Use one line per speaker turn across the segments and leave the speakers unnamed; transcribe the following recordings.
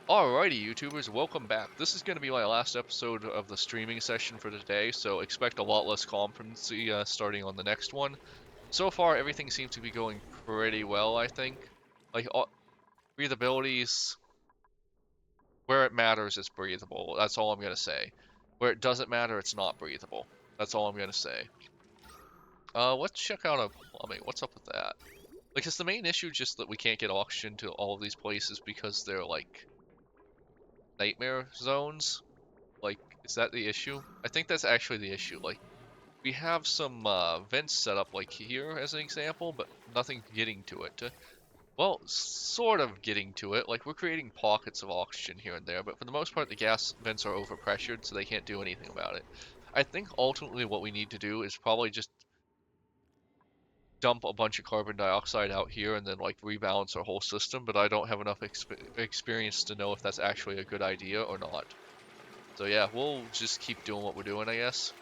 Alrighty, YouTubers, welcome back. This is going to be my last episode of the streaming session for today, so expect a lot less competency starting on the next one. So far, everything seems to be going pretty well, I think. Like, breathability's where it matters, it's breathable. That's all I'm going to say. Where it doesn't matter, it's not breathable. That's all I'm going to say. Let's check out a plumbing. What's up with that? Like, is the main issue just that we can't get oxygen to all of these places because they're, like, nightmare zones? Like, is that the issue? I think that's actually the issue. Like, we have some vents set up, like here as an example, but nothing getting to it. Well, sort of getting to it. Like, we're creating pockets of oxygen here and there, but for the most part, the gas vents are overpressured, so they can't do anything about it. I think ultimately what we need to do is probably just dump a bunch of carbon dioxide out here and then, like, rebalance our whole system, but I don't have enough experience to know if that's actually a good idea or not. So yeah, we'll just keep doing what we're doing, I guess.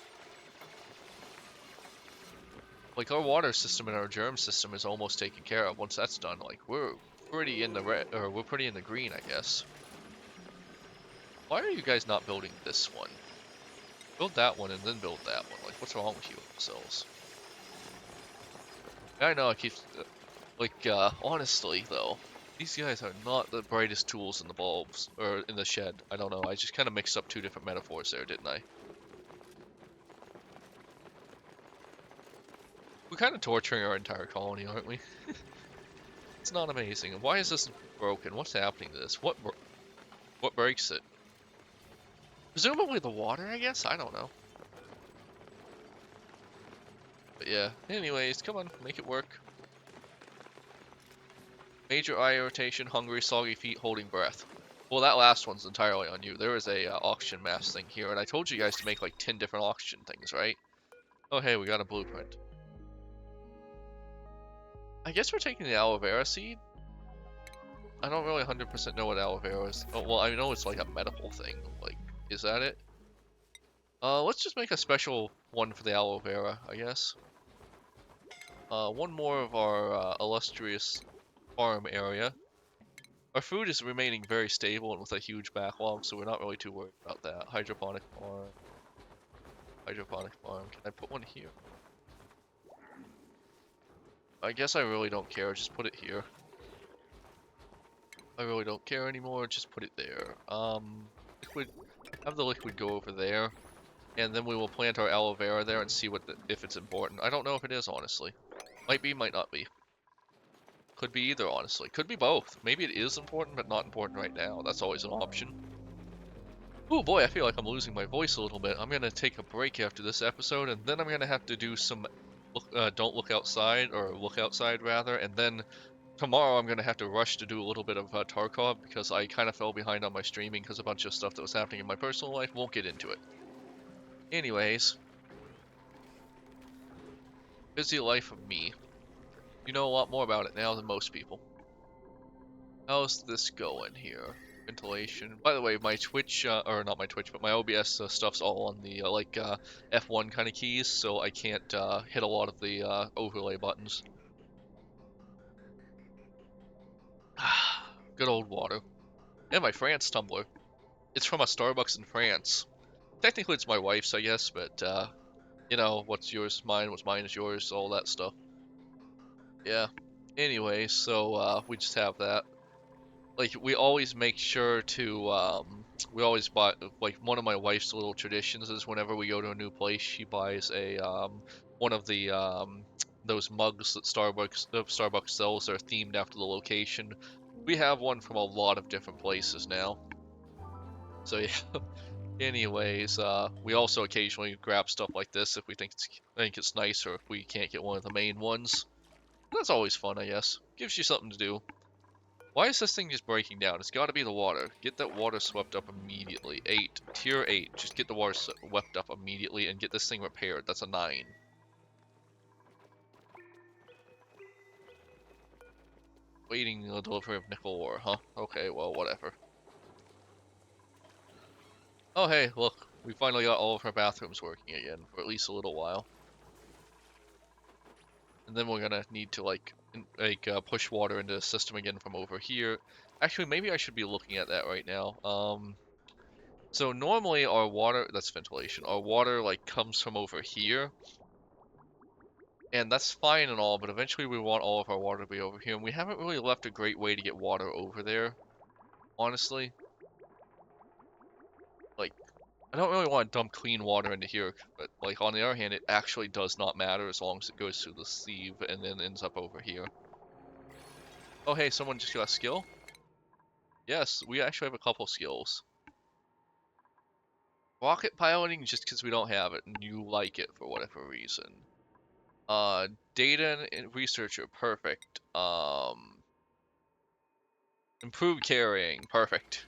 Like, our water system and our germ system is almost taken care of. Once that's done, like, we're pretty in the red, or we're pretty in the green, I guess. Why are you guys not building this one? Build that one and then build that one. Like, what's wrong with you cells? I know I keep, honestly though, these guys are not the brightest tools in the bulbs, or in the shed. I don't know, I just kind of mixed up two different metaphors there, didn't I? We're kind of torturing our entire colony, aren't we? It's not amazing. Why is this broken? What's happening to this? What breaks it? Presumably the water, I guess? I don't know. But yeah, anyways, come on, make it work. Major eye irritation, hungry, soggy feet, holding breath. Well, that last one's entirely on you. There is a oxygen mask thing here, and I told you guys to make like 10 different oxygen things, right? Oh hey, we got a blueprint. I guess we're taking the aloe vera seed? I don't really 100% know what aloe vera is. Oh, well, I know it's like a medical thing. Like, is that it? Let's just make a special one for the aloe vera, I guess. One more of our illustrious farm area. Our food is remaining very stable and with a huge backlog, so we're not really too worried about that. Hydroponic farm. Hydroponic farm. Can I put one here? I guess I really don't care. Just put it here. I really don't care anymore. Just put it there. Liquid. Have the liquid go over there. And then we will plant our aloe vera there and see if it's important. I don't know if it is, honestly. Might be, might not be. Could be either, honestly. Could be both. Maybe it is important, but not important right now. That's always an option. Oh boy, I feel like I'm losing my voice a little bit. I'm gonna take a break after this episode, and then I'm gonna have to do some don't look outside, or look outside rather, and then tomorrow I'm gonna have to rush to do a little bit of Tarkov, because I kind of fell behind on my streaming because a bunch of stuff that was happening in my personal life. Won't get into it. Anyways, busy life of me. You know a lot more about it now than most people. How's this going here? Ventilation. By the way, my Twitch, or not my Twitch, but my OBS stuff's all on the, F1 kind of keys, so I can't, hit a lot of the, overlay buttons. Good old water. And my France tumbler. It's from a Starbucks in France. Technically it's my wife's, I guess, but, you know, what's yours is mine, what's mine is yours, all that stuff. Yeah. Anyway, so, we just have that. Like, we always make sure to, we always buy, like, one of my wife's little traditions is whenever we go to a new place, she buys a, one of the, those mugs that Starbucks sells that are themed after the location. We have one from a lot of different places now. So, yeah. Anyways, we also occasionally grab stuff like this if we think it's nice, or if we can't get one of the main ones. That's always fun, I guess. Gives you something to do. Why is this thing just breaking down? It's got to be the water. Get that water swept up immediately. 8. Tier 8. Just get the water swept up immediately and get this thing repaired. That's a 9. Waiting the delivery of nickel ore, huh? Okay, well, whatever. Oh, hey, look. We finally got all of our bathrooms working again, for at least a little while. And then we're gonna need to, push water into the system again from over here. Actually, maybe I should be looking at that right now. So normally our water, that's ventilation, our water like comes from over here. And that's fine and all, but eventually we want all of our water to be over here. And we haven't really left a great way to get water over there, honestly. Like, I don't really want to dump clean water into here, but like on the other hand, it actually does not matter as long as it goes through the sieve and then ends up over here. Oh hey, someone just got a skill? Yes, we actually have a couple skills. Rocket piloting just because we don't have it and you like it for whatever reason. Data and researcher, perfect. Improved carrying, perfect.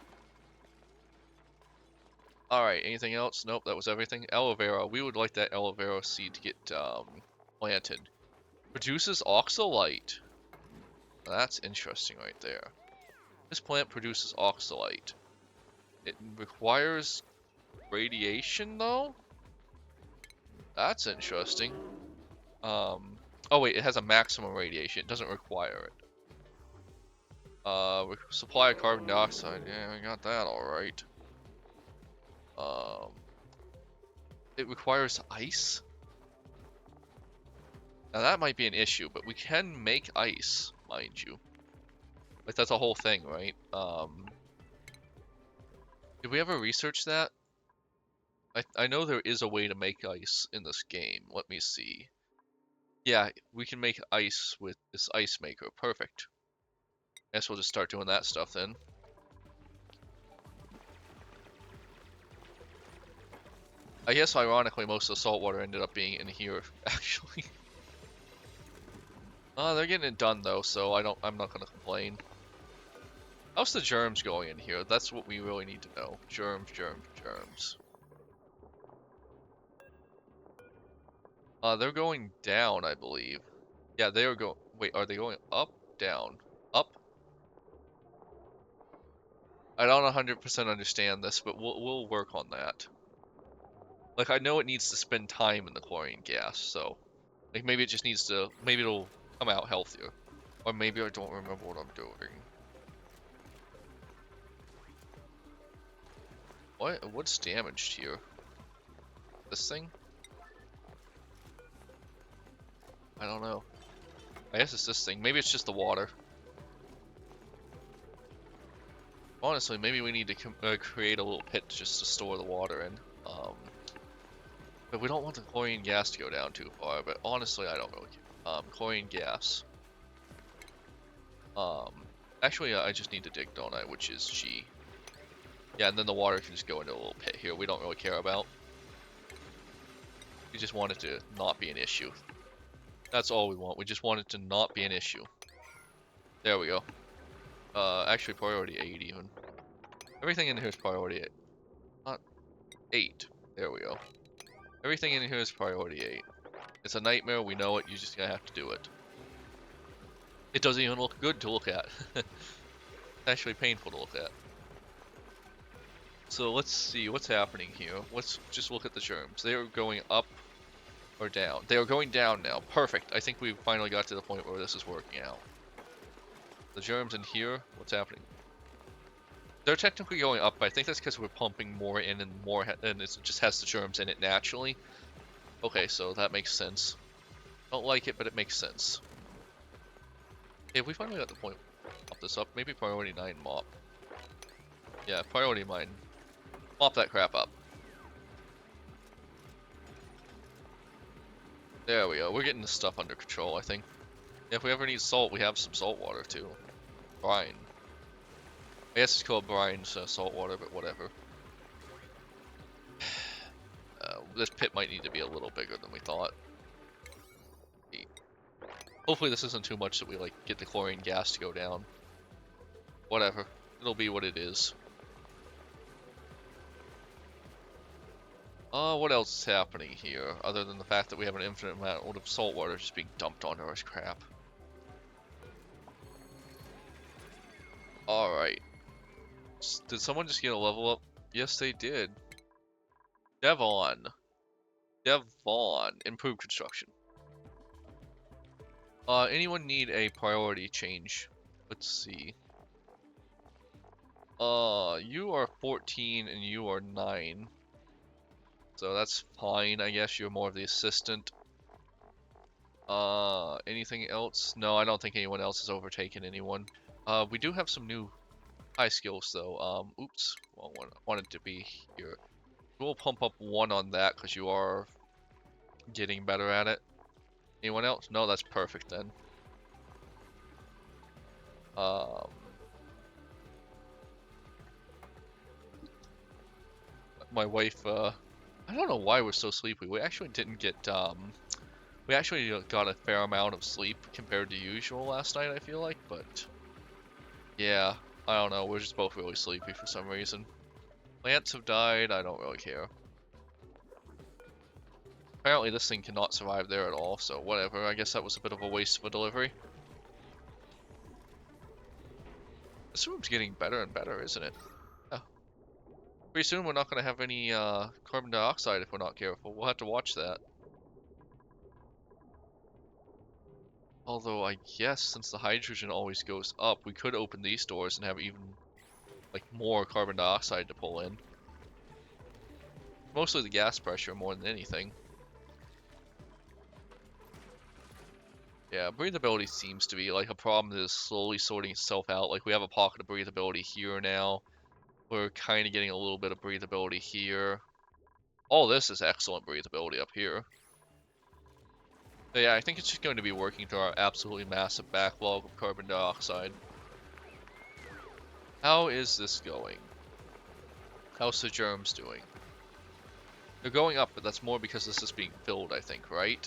Alright, anything else? Nope, that was everything. Aloe vera, we would like that aloe vera seed to get planted. Produces oxalite. That's interesting right there. This plant produces oxalite. It requires radiation though? That's interesting. Oh wait, it has a maximum radiation. It doesn't require it. Supply of carbon dioxide. Yeah, we got that alright. Um, it requires ice? Now that might be an issue, but we can make ice, mind you. Like that's a whole thing, right? Did we ever research that? I know there is a way to make ice in this game. Let me see. Yeah, we can make ice with this ice maker. Perfect. Guess we'll just start doing that stuff then. I guess ironically most of the salt water ended up being in here, actually. They're getting it done though, so I'm not gonna complain. How's the germs going in here? That's what we really need to know. Germs, germs, germs. They're going down, I believe. Yeah, they are going. Wait, are they going up? Down? Up? I don't 100% understand this, but we'll work on that. Like, I know it needs to spend time in the chlorine gas, so like maybe it just needs to. Maybe it'll come out healthier, or maybe I don't remember what I'm doing. What's damaged here? This thing? I don't know. I guess it's this thing. Maybe it's just the water. Honestly, maybe we need to create a little pit just to store the water in. But we don't want the chlorine gas to go down too far. But honestly, I don't really care. Chlorine gas. Um, Actually, I just need to dig, don't I? Which is G. Yeah, and then the water can just go into a little pit here. We don't really care about. We just want it to not be an issue. That's all we want. We just want it to not be an issue. There we go. Actually, priority 8 even. Everything in here is priority 8. Not 8. There we go. Everything in here is priority 8. It's a nightmare, we know it, you're just gonna have to do it. It doesn't even look good to look at. It's actually painful to look at. So let's see what's happening here. Let's just look at the germs. They are going up or down. They are going down now. Perfect. I think we finally got to the point where this is working out. The germs in here, what's happening? They're technically going up, but I think that's because we're pumping more in and more, and it just has the germs in it naturally. Okay, so that makes sense. Don't like it, but it makes sense. Okay, we finally got the point. Mop this up. Maybe priority 9 mop. Yeah, priority 9. Mop that crap up. There we go. We're getting this stuff under control, I think. If we ever need salt, we have some salt water too. Brine. I guess it's called brine, so salt water, but whatever. This pit might need to be a little bigger than we thought. Hopefully this isn't too much that we like get the chlorine gas to go down. Whatever. It'll be what it is. What else is happening here, other than the fact that we have an infinite amount of salt water just being dumped onto us? Crap. Alright. Did someone just get a level up? Yes, they did. Devon. Improved construction. Anyone need a priority change? Let's see. You are 14 and you are 9. So that's fine, I guess. You're more of the assistant. Anything else? No, I don't think anyone else has overtaken anyone. We do have some new high skills though. Oops. Well, I wanted to be here. We'll pump up 1 on that because you are getting better at it. Anyone else? No, that's perfect then. Um, my wife, I don't know why we're so sleepy. We actually didn't get, we actually got a fair amount of sleep compared to usual last night, I feel like, but yeah, I don't know. We're just both really sleepy for some reason. Plants have died. I don't really care. Apparently this thing cannot survive there at all, so whatever. I guess that was a bit of a waste of a delivery. This room's getting better and better, isn't it? Yeah. Pretty soon we're not going to have any carbon dioxide if we're not careful. We'll have to watch that. Although I guess since the hydrogen always goes up, we could open these doors and have even like more carbon dioxide to pull in. Mostly the gas pressure more than anything. Yeah, breathability seems to be like a problem that is slowly sorting itself out. Like we have a pocket of breathability here now. We're kind of getting a little bit of breathability here. All this is excellent breathability up here. But yeah, I think it's just going to be working through our absolutely massive backlog of carbon dioxide. How is this going? How's the germs doing? They're going up, but that's more because this is being filled, I think, right?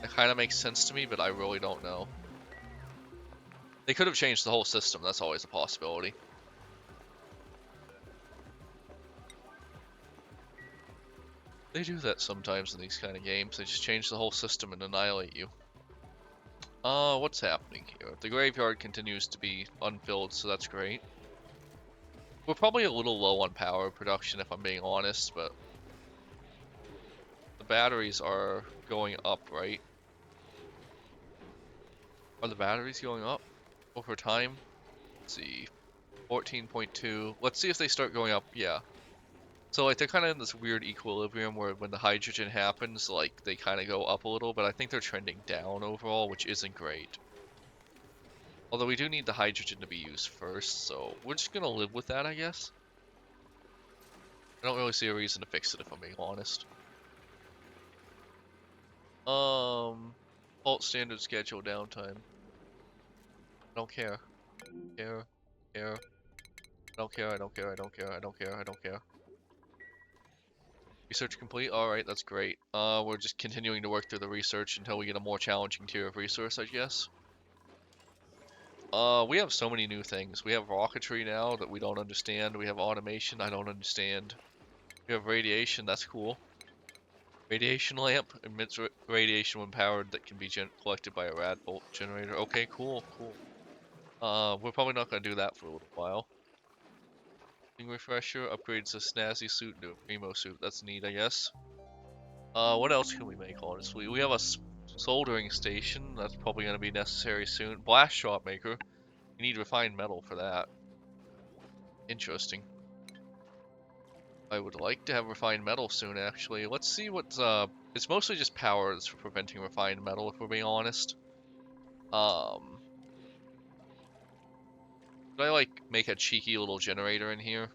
It kind of makes sense to me, but I really don't know. They could have changed the whole system, that's always a possibility. They do that sometimes in these kind of games, they just change the whole system and annihilate you. What's happening here? The graveyard continues to be unfilled, so that's great. We're probably a little low on power production if I'm being honest, but the batteries are going up, right? Are the batteries going up over time? Let's see. 14.2. Let's see if they start going up. Yeah. So like they're kind of in this weird equilibrium where when the hydrogen happens, like they kind of go up a little, but I think they're trending down overall, which isn't great. Although we do need the hydrogen to be used first, so we're just gonna live with that, I guess. I don't really see a reason to fix it if I'm being honest. Fault standard schedule downtime. I don't care. Care. Care. I don't care, I don't care, I don't care, I don't care, I don't care. Research complete? Alright, that's great. We're just continuing to work through the research until we get a more challenging tier of resource, I guess. We have so many new things. We have rocketry now that we don't understand. We have automation, I don't understand. We have radiation, that's cool. Radiation lamp emits radiation when powered that can be collected by a rad bolt generator. Okay, cool, cool. We're probably not going to do that for a little while. Refresher upgrades a snazzy suit into a primo suit. That's neat, I guess. What else can we make, honestly? We have a soldering station. That's probably going to be necessary soon. Blast shot maker. You need refined metal for that. Interesting. I would like to have refined metal soon, actually. Let's see what's, it's mostly just power that's for preventing refined metal, if we're being honest. Could I, like, make a cheeky little generator in here?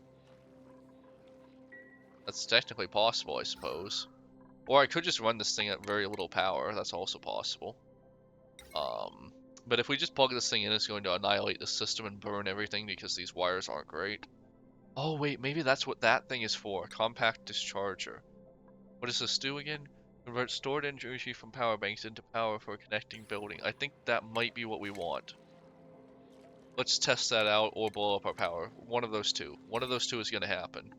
That's technically possible, I suppose. Or I could just run this thing at very little power. That's also possible. But if we just plug this thing in, it's going to annihilate the system and burn everything because these wires aren't great. Oh, wait, maybe that's what that thing is for. Compact discharger. What does this do again? Convert stored energy from power banks into power for a connecting building. I think that might be what we want. Let's test that out or blow up our power. One of those two. One of those two is going to happen.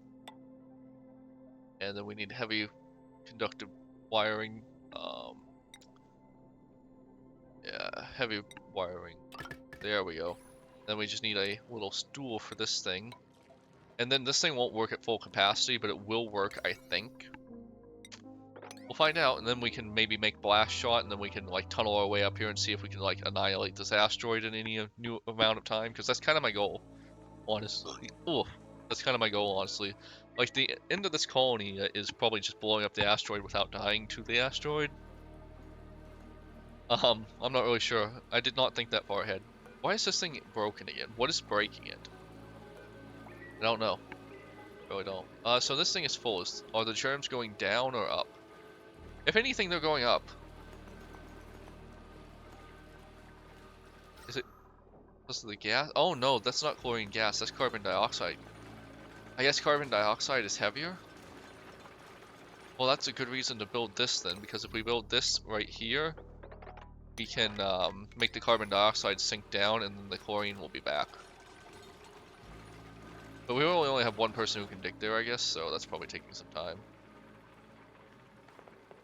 And then we need heavy conductive wiring. Yeah, heavy wiring. There we go. Then we just need a little stool for this thing. And then this thing won't work at full capacity, but it will work, I think. We'll find out, and then we can maybe make blast shot, and then we can like tunnel our way up here and see if we can like annihilate this asteroid in any new amount of time, because that's kind of my goal. honestly. Oof, that's kind of my goal, honestly. Like, the end of this colony is probably just blowing up the asteroid without dying to the asteroid. I'm not really sure. I did not think that far ahead. Why is this thing broken again? What is breaking it? I don't know. Really don't. So this thing is full. Are the germs going down or up? If anything, they're going up. Is it because of the gas? Oh no, that's not chlorine gas. That's carbon dioxide. I guess carbon dioxide is heavier? Well, that's a good reason to build this then, because if we build this right here, we can make the carbon dioxide sink down and then the chlorine will be back. But we really only have one person who can dig there, I guess, so that's probably taking some time.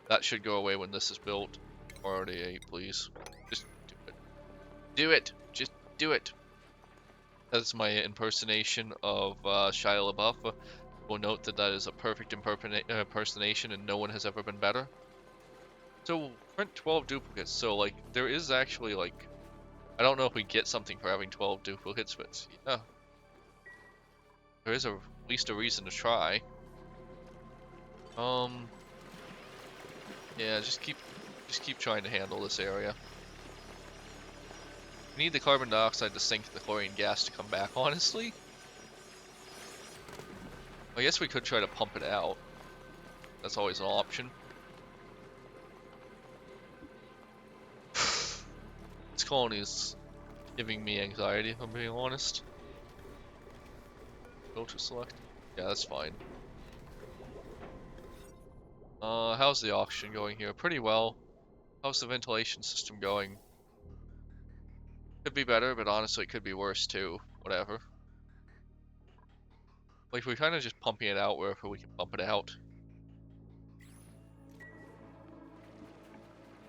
That should go away when this is built. Already 8, please. Just do it. Do it! Just do it! That's my impersonation of Shia LaBeouf. We'll note that that is a perfect impersonation and no one has ever been better. So, print 12 duplicates. So, like, there is actually, like, I don't know if we get something for having 12 duplicates, but yeah. There is at least a reason to try. Yeah, just keep trying to handle this area. We need the carbon dioxide to sink and the chlorine gas to come back, honestly. I guess we could try to pump it out. That's always an option. This colony is giving me anxiety, if I'm being honest. Filter select. Yeah, that's fine. How's the oxygen going here? Pretty well. How's the ventilation system going? Could be better, but honestly, it could be worse too. Whatever. Like, we're kind of just pumping it out wherever we can pump it out.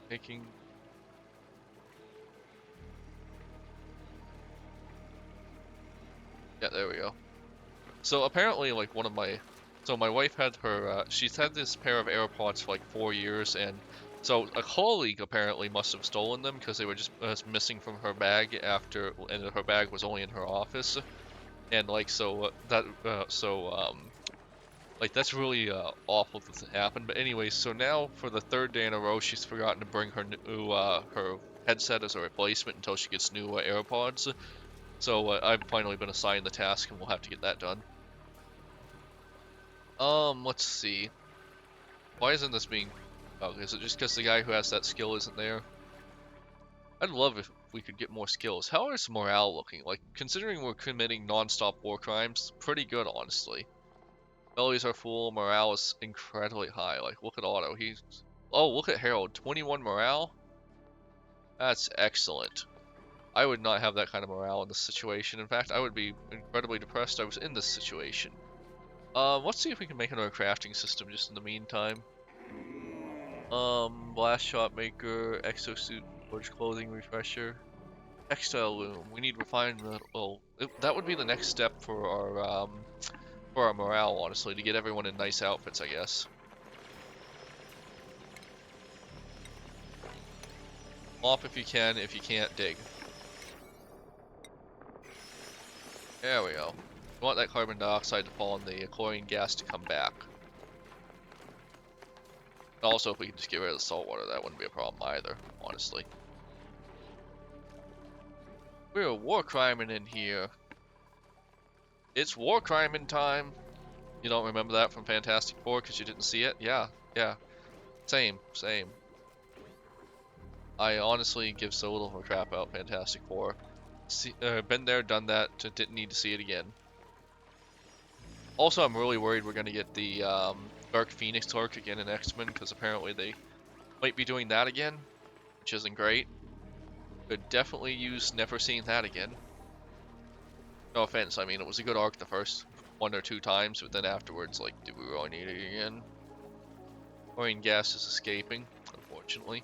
Making... Yeah, there we go. So apparently, like, one of my... So my wife had her, she's had this pair of AirPods for like 4 years, and so a colleague apparently must have stolen them because they were just missing from her bag after, and her bag was only in her office. And like, so like, that's really awful that happened. But anyways, so now for the 3rd day in a row, she's forgotten to bring her new, her headset as a replacement until she gets new AirPods. So I've finally been assigned the task, and we'll have to get that done. Let's see. Why isn't this being... Oh, is it just because the guy who has that skill isn't there? I'd love if we could get more skills. How is morale looking? Like, considering we're committing non-stop war crimes, pretty good, honestly. Bellies are full, morale is incredibly high. Like, look at Otto, he's... Oh, look at Harold, 21 morale? That's excellent. I would not have that kind of morale in this situation. In fact, I would be incredibly depressed if I was in this situation. Let's see if we can make another crafting system just in the meantime. Blast shot maker, exosuit, forge clothing refresher, textile loom. We need refined metal. That would be the next step for our morale, honestly, to get everyone in nice outfits, I guess. Mop if you can. If you can't, dig. There we go. We want that carbon dioxide to fall and the chlorine gas to come back. Also, if we could just get rid of the salt water, that wouldn't be a problem either, honestly. We're war criming in here. It's war criming time. You don't remember that from Fantastic Four because you didn't see it? Yeah. Same. I honestly give so little of a crap about Fantastic Four. Been there, done that, didn't need to see it again. Also, I'm really worried we're going to get the Dark Phoenix arc again in X-Men, because apparently they might be doing that again, which isn't great. Could definitely use never seeing that again. No offense, I mean, it was a good arc the first 1 or 2 times, but then afterwards, like, do we really need it again? Chlorine gas is escaping, unfortunately.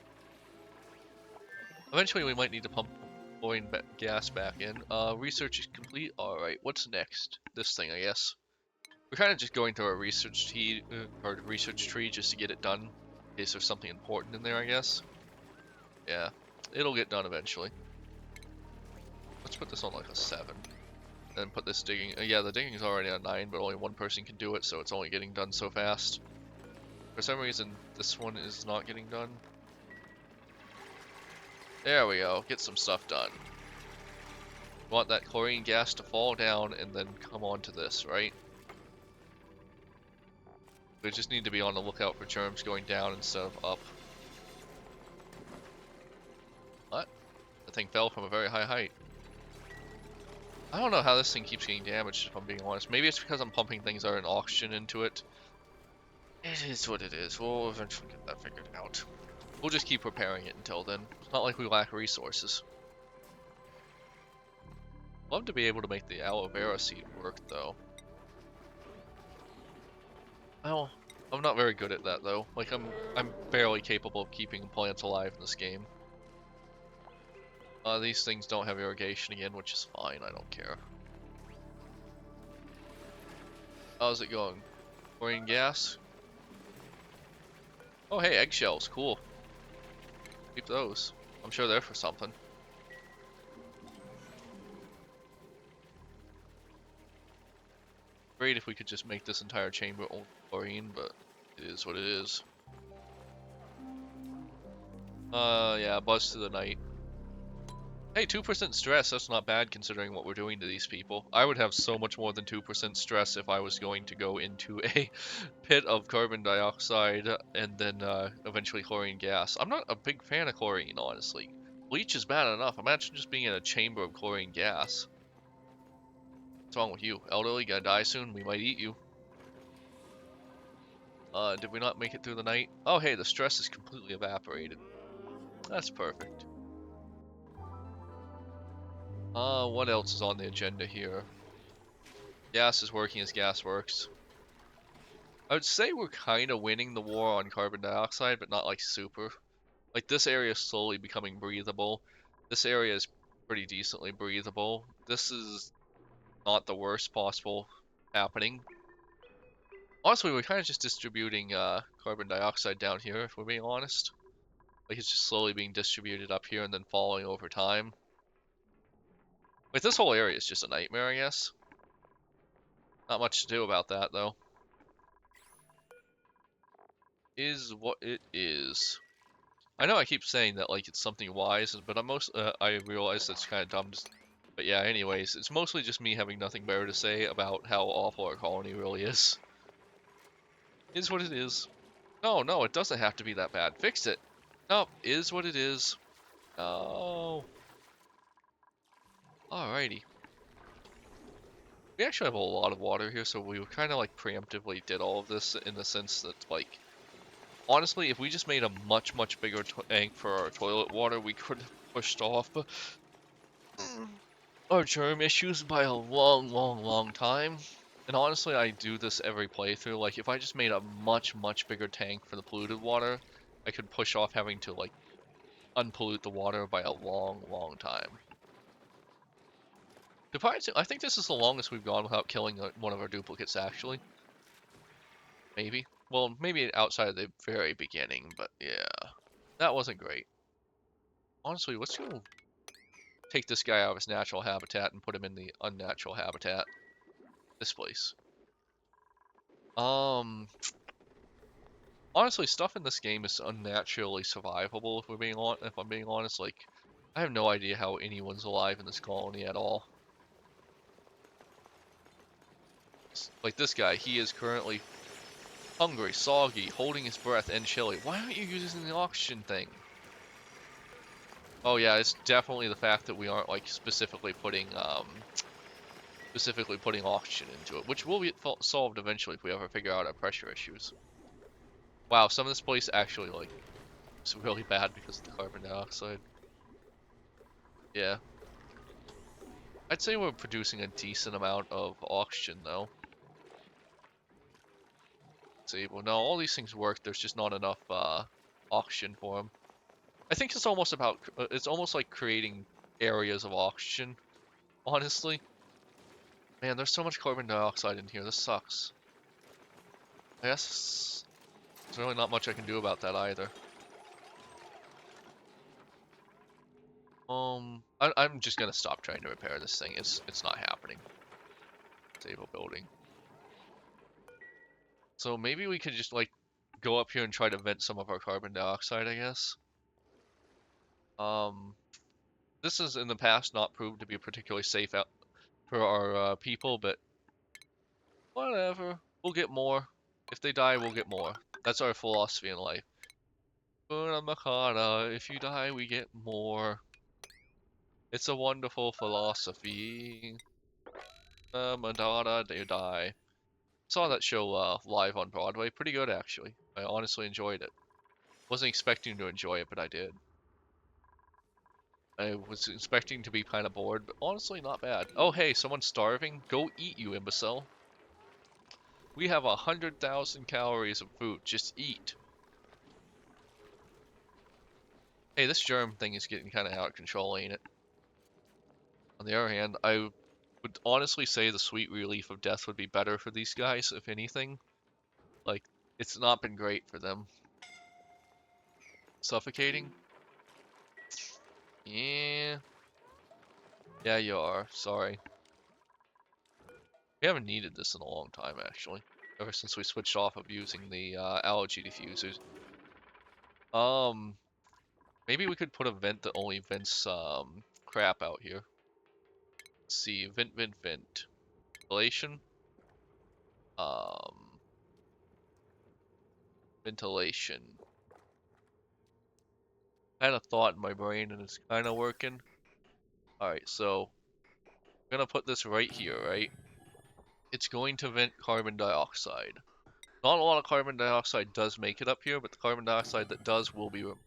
Eventually we might need to pump chlorine gas back in. Research is complete. Alright, what's next? This thing, I guess. We're kind of just going through our research tree just to get it done, in case there's something important in there, I guess. Yeah, it'll get done eventually. Let's put this on like a 7. and put this digging. Yeah, the digging is already on 9, but only one person can do it, so it's only getting done so fast. For some reason, this one is not getting done. There we go. Get some stuff done. Want that chlorine gas to fall down and then come onto this, right? We just need to be on the lookout for germs going down instead of up. What? The thing fell from a very high height. I don't know how this thing keeps getting damaged, if I'm being honest. Maybe it's because I'm pumping things that are in oxygen into it. It is what it is. We'll eventually get that figured out. We'll just keep repairing it until then. It's not like we lack resources. Love to be able to make the aloe vera seed work, though. Well, I'm not very good at that, though. Like, I'm barely capable of keeping plants alive in this game. These things don't have irrigation again, which is fine. I don't care. How's it going? Chlorine gas? Oh, hey, eggshells. Cool. Keep those. I'm sure they're for something. Great if we could just make this entire chamber old chlorine, but it is what it is. Yeah, buzz to the night. Hey, 2% stress, that's not bad considering what we're doing to these people. I would have so much more than 2% stress if I was going to go into a pit of carbon dioxide and then eventually chlorine gas. I'm not a big fan of chlorine, honestly. Bleach is bad enough. Imagine just being in a chamber of chlorine gas. What's wrong with you? Elderly, gonna die soon? We might eat you. Did we not make it through the night? Oh, hey, the stress is completely evaporated. That's perfect. What else is on the agenda here? Gas is working as gas works. I would say we're kind of winning the war on carbon dioxide, but not like super. Like this area is slowly becoming breathable. This area is pretty decently breathable. This is not the worst possible happening. Honestly, we're kind of just distributing carbon dioxide down here, if we're being honest. Like it's just slowly being distributed up here and then falling over time. Like this whole area is just a nightmare, I guess. Not much to do about that, though. Is what it is. I know I keep saying that like it's something wise, but I realize that's kind of dumb. But yeah, anyways, it's mostly just me having nothing better to say about how awful our colony really is. Is what it is. No, no, it doesn't have to be that bad. Fix it. No, is what it is. Oh. Alrighty. We actually have a lot of water here, so we kind of like preemptively did all of this in the sense that like, honestly, if we just made a much, much bigger tank for our toilet water, we could have pushed off our germ issues by a long, long, long time. And honestly, I do this every playthrough. Like, if I just made a much, much bigger tank for the polluted water, I could push off having to, like, unpollute the water by a long, long time. I think this is the longest we've gone without killing one of our duplicates, actually. Maybe. Well, maybe outside of the very beginning, but yeah. That wasn't great. Honestly, let's go take this guy out of his natural habitat and put him in the unnatural habitat. This place. Honestly, stuff in this game is unnaturally survivable. If I'm being honest, like I have no idea how anyone's alive in this colony at all. Like this guy, he is currently hungry, soggy, holding his breath, and chilly. Why aren't you using the oxygen thing? Oh yeah, it's definitely the fact that we aren't like specifically putting oxygen into it, which will be solved eventually if we ever figure out our pressure issues. Wow, some of this place actually like is really bad because of the carbon dioxide. Yeah. I'd say we're producing a decent amount of oxygen though. Let's see, well no, all these things work, there's just not enough oxygen for them. I think it's almost like creating areas of oxygen, honestly. Man, there's so much carbon dioxide in here, this sucks. I guess there's really not much I can do about that either. I'm just gonna stop trying to repair this thing. It's not happening. Stable building. So maybe we could just like go up here and try to vent some of our carbon dioxide, I guess. This has in the past not proved to be particularly safe out for our people, but whatever. We'll get more. If they die, we'll get more. That's our philosophy in life. Kuna Makata, if you die, we get more. It's a wonderful philosophy. Madonna, they die. Saw that show live on Broadway. Pretty good, actually. I honestly enjoyed it. Wasn't expecting to enjoy it, but I did. I was expecting to be kind of bored, but honestly, not bad. Oh, hey, someone's starving. Go eat, you imbecile. We have 100,000 calories of food. Just eat. Hey, this germ thing is getting kind of out of control, ain't it? On the other hand, I would honestly say the sweet relief of death would be better for these guys, if anything. Like, it's not been great for them. Suffocating? Yeah. Yeah, you are. Sorry. We haven't needed this in a long time, actually. Ever since we switched off of using the allergy diffusers. Maybe we could put a vent that only vents crap out here. Let's see, vent. Ventilation. Um, ventilation. I had a thought in my brain and it's kind of working. Alright, so I'm gonna put this right here, right? It's going to vent carbon dioxide. Not a lot of carbon dioxide does make it up here, but the carbon dioxide that does will be removed.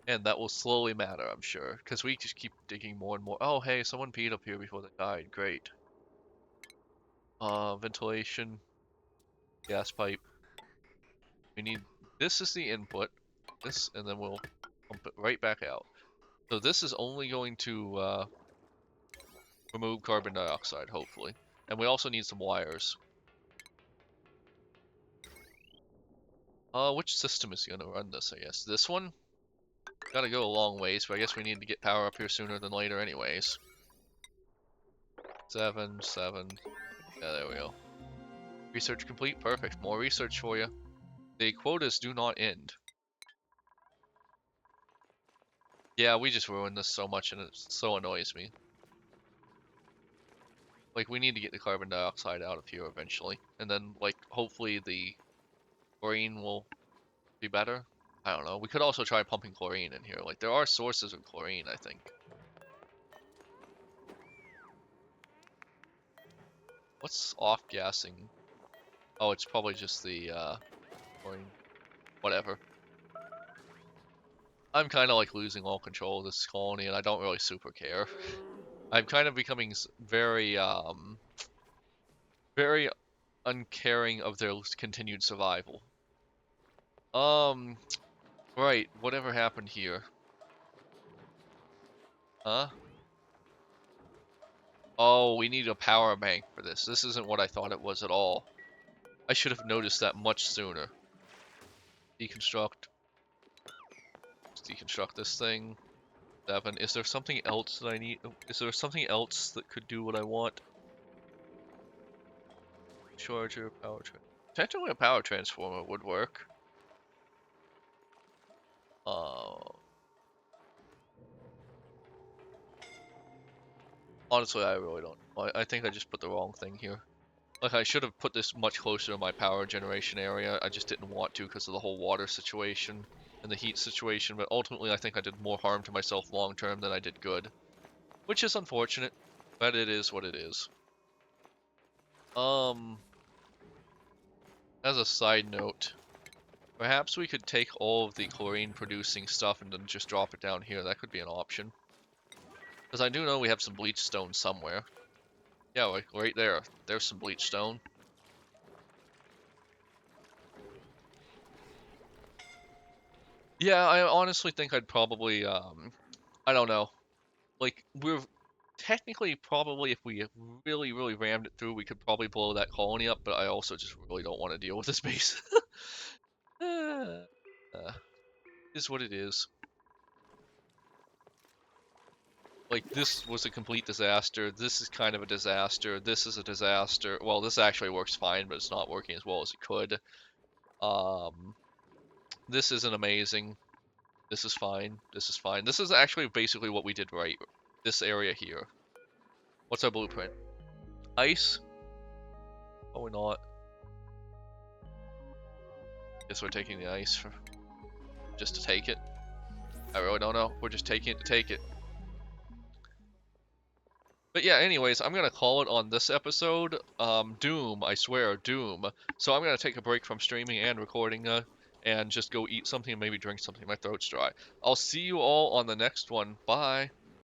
And that will slowly matter, I'm sure, because we just keep digging more and more. Oh, hey, someone peed up here before they died. Great. Ventilation, gas pipe. We need, this is the input, this, and then we'll pump it right back out. So this is only going to remove carbon dioxide, hopefully. And we also need some wires. Which system is going to run this, I guess? This one? Gotta go a long ways, but I guess we need to get power up here sooner than later anyways. 7. Yeah, there we go. Research complete. Perfect. More research for you. The quotas do not end. Yeah, we just ruined this so much and it so annoys me. Like, we need to get the carbon dioxide out of here eventually. And then, like, hopefully the chlorine will be better. I don't know. We could also try pumping chlorine in here. Like, there are sources of chlorine, I think. What's off-gassing? Oh, it's probably just the, chlorine. Whatever. I'm kind of like losing all control of this colony, and I don't really super care. I'm kind of becoming very, very uncaring of their continued survival. Right, whatever happened here? Huh? Oh, we need a power bank for this. This isn't what I thought it was at all. I should have noticed that much sooner. Deconstruct. Let's deconstruct this thing. 7. Is there something else that I need? Is there something else that could do what I want? Charger, power technically a power transformer would work. Honestly, I really don't. I think I just put the wrong thing here. Like, I should have put this much closer to my power generation area. I just didn't want to because of the whole water situation and the heat situation, but ultimately I think I did more harm to myself long term than I did good. Which is unfortunate, but it is what it is. As a side note, perhaps we could take all of the chlorine producing stuff and then just drop it down here. That could be an option. Because I do know we have some bleach stone somewhere. Yeah, like right there. There's some bleach stone. Yeah, I honestly think I'd probably, I don't know. Like, we're technically probably, if we really, really rammed it through, we could probably blow that colony up, but I also just really don't want to deal with this base. uh, uh, is what it is. like, this was a complete disaster. This is kind of a disaster. This is a disaster. Well, this actually works fine, but it's not working as well as it could. Um, this isn't amazing. This is fine. This is fine. This is actually basically what we did right. This area here. What's our blueprint? Ice? Oh, we're not. Guess we're taking the ice for just to take it. I really don't know. We're just taking it to take it. But yeah, anyways, I'm gonna call it on this episode. Doom, I swear, Doom. So I'm gonna take a break from streaming and recording, and just go eat something and maybe drink something. My throat's dry. I'll see you all on the next one. Bye.